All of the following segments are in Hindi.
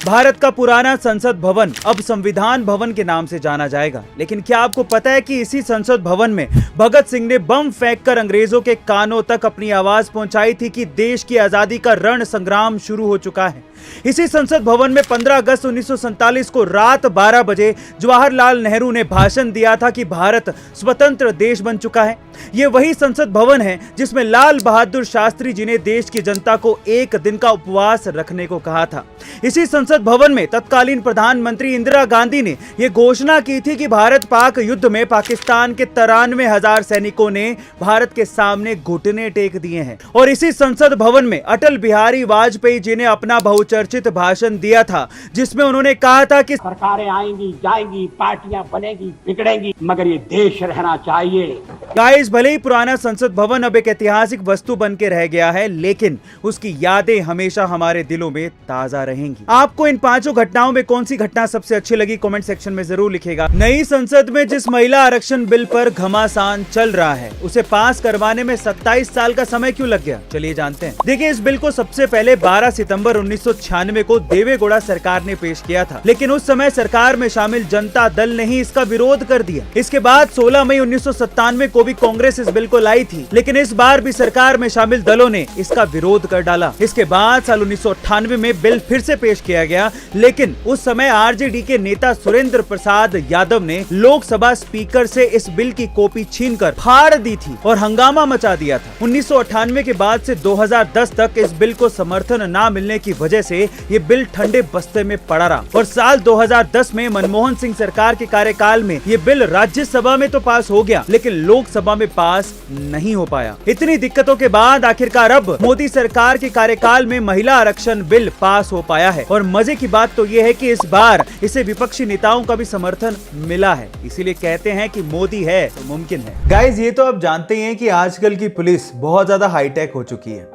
भारत का पुराना संसद भवन अब संविधान भवन के नाम से जाना जाएगा। लेकिन क्या आपको पता है कि इसी संसद भवन में भगत सिंह ने बम फेंककर अंग्रेजों के कानों तक अपनी आवाज पहुंचाई थी कि देश की आजादी का रण संग्राम शुरू हो चुका है। इसी संसद भवन में 15 अगस्त 1947 को रात 12 बजे जवाहरलाल नेहरू ने भाषण दिया था कि भारत स्वतंत्र देश बन चुका है। यह वही संसद भवन है जिसमें लाल बहादुर शास्त्री जी ने देश की जनता को एक दिन का उपवास रखने को कहा था। इसी संसद भवन में तत्कालीन प्रधानमंत्री इंदिरा गांधी ने यह घोषणा की थी कि भारत पाक युद्ध में पाकिस्तान के 93,000 सैनिकों ने भारत के सामने घुटने टेक दिए हैं। और इसी संसद भवन में अटल बिहारी वाजपेयी जी ने अपना बहुचर्चित भाषण दिया था, जिसमें उन्होंने कहा था कि सरकारें आएंगी जाएंगी, पार्टियां बनेगी बिगड़ेंगी, मगर ये देश रहना चाहिए। गाइस, भले ही पुराना संसद भवन अब एक ऐतिहासिक वस्तु बन के रह गया है, लेकिन उसकी यादें हमेशा हमारे दिलों में ताजा रहेंगी। आपको इन पांचों घटनाओं में कौन सी घटना सबसे अच्छी लगी, कमेंट सेक्शन में जरूर लिखिएगा। नई संसद में जिस महिला आरक्षण बिल पर घमासान चल रहा है, उसे पास करवाने में 27 साल का समय क्यों लग गया, चलिए जानते हैं। देखिए, इस बिल को सबसे पहले 12 सितंबर 1996 को देवेगौड़ा सरकार ने पेश किया था, लेकिन उस समय सरकार में शामिल जनता दल ने ही इसका विरोध कर दिया। इसके बाद 16 मई 1997 को भी कांग्रेस इस बिल को लाई थी, लेकिन इस बार भी सरकार में शामिल दलों ने इसका विरोध कर डाला। इसके बाद साल 1998 में बिल फिर से पेश किया गया, लेकिन उस समय आरजेडी के नेता सुरेंद्र प्रसाद यादव ने लोकसभा स्पीकर से इस बिल की कॉपी छीनकर फाड़ दी थी और हंगामा मचा दिया था। 1998 के बाद से 2010 तक इस बिल को समर्थन न मिलने की वजह से ये बिल ठंडे बस्ते में पड़ा रहा और साल 2010 में मनमोहन सिंह सरकार के कार्यकाल में ये बिल राज्यसभा में तो पास हो गया, लेकिन लोकसभा में पास नहीं हो पाया। इतनी दिक्कतों के बाद आखिरकार अब मोदी सरकार के कार्यकाल में महिला आरक्षण बिल पास हो पाया है और मजे की बात तो ये है कि इस बार इसे विपक्षी नेताओं का भी समर्थन मिला है। इसीलिए कहते हैं कि मोदी है तो मुमकिन है। गाइस, ये तो आप जानते ही हैं कि आजकल की पुलिस बहुत ज्यादा हाईटेक हो चुकी है।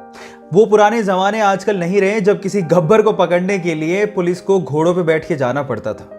वो पुराने जमाने आजकल नहीं रहे जब किसी गब्बर को पकड़ने के लिए पुलिस को घोड़ों पे बैठ के जाना पड़ता था।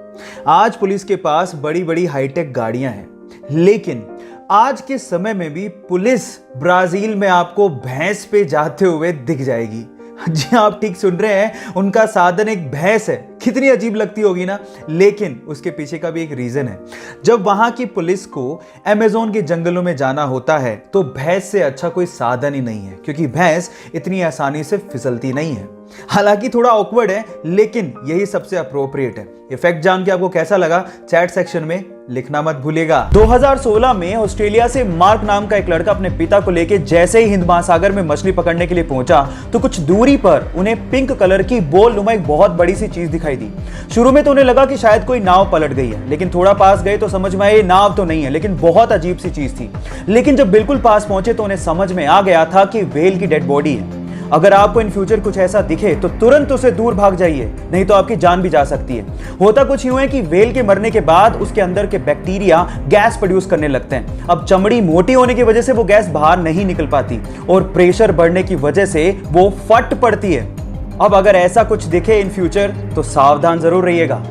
आज पुलिस के पास बड़ी बड़ी हाईटेक गाड़ियां हैं, लेकिन आज के समय में भी पुलिस ब्राजील में आपको भैंस पे जाते हुए दिख जाएगी। जी, आप ठीक सुन रहे हैं, उनका साधन एक भैंस है। कितनी अजीब लगती होगी ना, लेकिन उसके पीछे का भी एक रीजन है। जब वहां की पुलिस को अमेज़न के जंगलों में जाना होता है तो भैंस से अच्छा कोई साधन ही नहीं है, क्योंकि भैंस इतनी आसानी से फिसलती नहीं है। हालांकि थोड़ा ऑकवर्ड है, लेकिन यही सबसे अप्रोप्रिएट है। ये फैक्ट जान के आपको कैसा लगा, चैट सेक्शन में लिखना मत भूलिएगा। 2016 में ऑस्ट्रेलिया से मार्क नाम का एक लड़का अपने पिता को लेकर जैसे ही हिंद महासागर में मछली पकड़ने के लिए पहुंचा तो कुछ दूरी पर उन्हें पिंक कलर की बोल नुमा एक बहुत बड़ी सी चीज दिखाई दी। शुरू में तो उन्हें लगा कि शायद कोई नाव पलट गई है, लेकिन थोड़ा पास गए तो समझ में आया ये नाव तो नहीं है, लेकिन बहुत अजीब सी चीज थी। लेकिन जब बिल्कुल पास पहुंचे तो उन्हें समझ में आ गया था कि व्हेल की डेड बॉडी है। अगर आपको इन फ्यूचर कुछ ऐसा दिखे तो तुरंत उसे दूर भाग जाइए, नहीं तो आपकी जान भी जा सकती है। होता कुछ यूं है कि व्हेल के मरने के बाद उसके अंदर के बैक्टीरिया गैस प्रोड्यूस करने लगते हैं। अब चमड़ी मोटी होने की वजह से वो गैस बाहर नहीं निकल पाती और प्रेशर बढ़ने की वजह से वो फट पड़ती है। अब अगर ऐसा कुछ दिखे इन फ्यूचर तो सावधान जरूर रहिएगा।